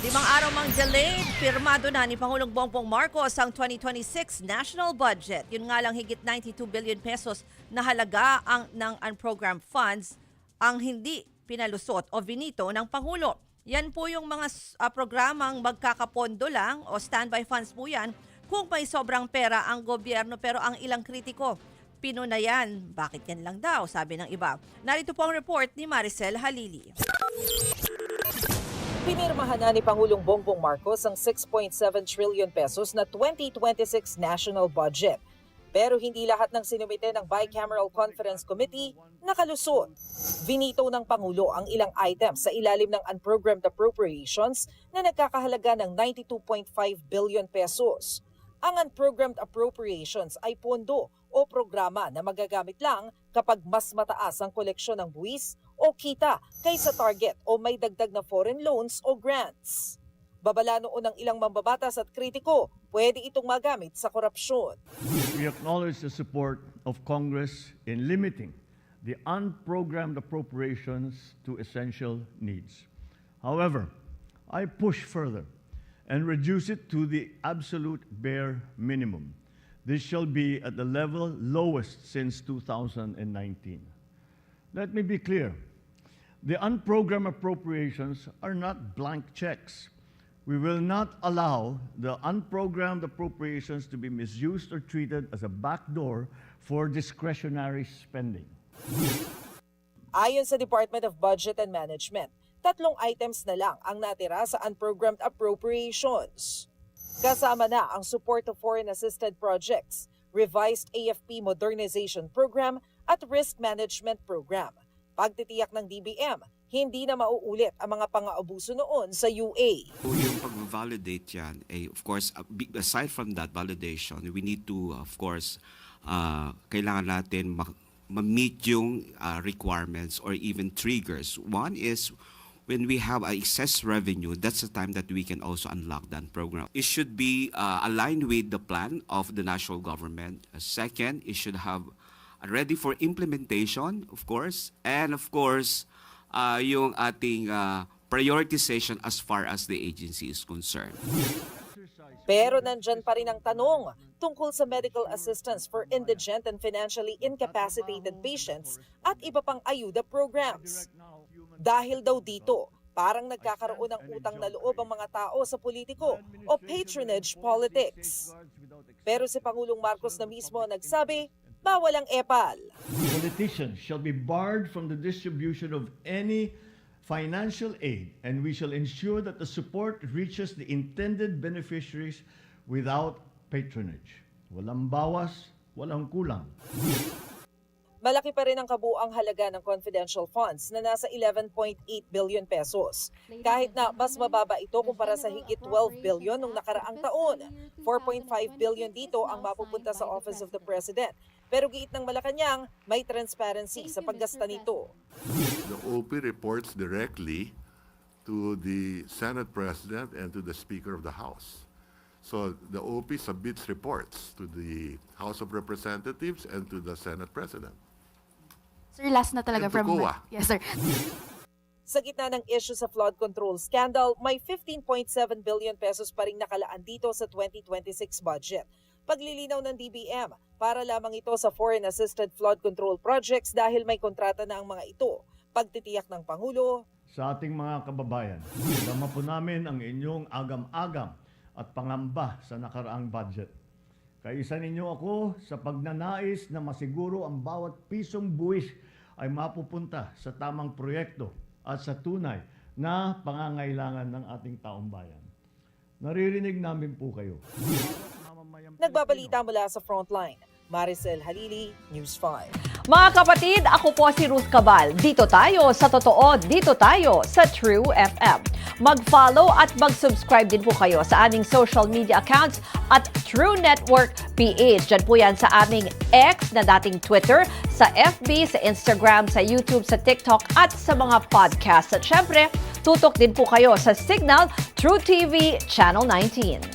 5 araw mang delayed, pirmado na ni Pangulong Bongbong Marcos ang 2026 national budget. Yun nga lang higit 92 billion pesos na halaga ng unprogrammed funds ang hindi pinalusot o vinito ng Pangulo. Yan po yung mga programang magkakapondo lang o standby funds po yan kung may sobrang pera ang gobyerno, pero ang ilang kritiko, pinunayan. Bakit yan lang daw, sabi ng iba. Narito po ang report ni Maricel Halili. Pinirmahan na ni Pangulong Bongbong Marcos ang 6.7 trillion pesos na 2026 national budget. Pero hindi lahat ng sinumite ng Bicameral Conference Committee nakalusot. Vinito ng Pangulo ang ilang items sa ilalim ng unprogrammed appropriations na nagkakahalaga ng 92.5 billion pesos. Ang unprogrammed appropriations ay pondo o programa na magagamit lang kapag mas mataas ang koleksyon ng buwis o kita kaysa target o may dagdag na foreign loans o grants. Babala noon ng ilang mambabatas at kritiko, pwede itong magamit sa korupsyon. We acknowledge the support of Congress in limiting the unprogrammed appropriations to essential needs. However, I push further and reduce it to the absolute bare minimum. This shall be at the level lowest since 2019. Let me be clear. The unprogrammed appropriations are not blank checks. We will not allow the unprogrammed appropriations to be misused or treated as a backdoor for discretionary spending. Ayon sa Department of Budget and Management, 3 items na lang ang natira sa unprogrammed appropriations. Kasama na ang support of foreign assisted projects, revised AFP modernization program at risk management program. Pagtitiyak ng DBM, hindi na mauulit ang mga pang-aabuso noon sa UA. Yung pag-validate yan, of course, aside from that validation, we need to, of course, kailangan natin ma-meet yung requirements or even triggers. One is, when we have excess revenue, that's the time that we can also unlock that program. It should be aligned with the plan of the national government. Second, it should have ready for implementation, of course. And of course, yung ating prioritization as far as the agency is concerned. Pero nandyan pa rin ang tanong tungkol sa medical assistance for indigent and financially incapacitated patients at iba pang ayuda programs. Dahil daw dito, parang nagkakaroon ng utang na loob ang mga tao sa politiko o patronage politics. Pero si Pangulong Marcos na mismo ang nagsabi, bawal ang epal. Politicians shall be barred from the distribution of any financial aid, and we shall ensure that the support reaches the intended beneficiaries without patronage. Walang bawas, walang kulang. Malaki pa rin ang kabuuang halaga ng confidential funds na nasa 11.8 billion pesos. Kahit na mas mababa ito kumpara sa higit 12 billion nung nakaraang taon. 4.5 billion dito ang mapupunta sa Office of the President. Pero giit ng Malacanang, may transparency sa paggasta nito. The OP reports directly to the Senate President and to the Speaker of the House. So the OP submits reports to the House of Representatives and to the Senate President. Sir, last na talaga And to from... COA. Yes, sir. Sa gitna ng issue sa flood control scandal, may 15.7 billion pesos pa rin nakalaan dito sa 2026 budget. Paglilinaw ng DBM, para lamang ito sa foreign-assisted flood control projects dahil may kontrata na ang mga ito. Pagtitiyak ng Pangulo, Sa ating mga kababayan, dama po namin ang inyong agam-agam at pangamba sa nakaraang budget. Kaisa ninyo ako sa pagnanais na masiguro ang bawat pisong buwis ay mapupunta sa tamang proyekto at sa tunay na pangangailangan ng ating taong bayan. Naririnig namin po kayo. nagbabalita mula sa Frontline. Maricel Halili, News 5. Mga kapatid, ako po si Ruth Cabal. Dito tayo sa totoo, dito tayo sa True FM. Mag-follow at mag-subscribe din po kayo sa aming social media accounts at True Network PH. Diyan po yan sa aming X na dating Twitter, sa FB, sa Instagram, sa YouTube, sa TikTok at sa mga podcasts. At syempre, tutok din po kayo sa Signal True TV Channel 19.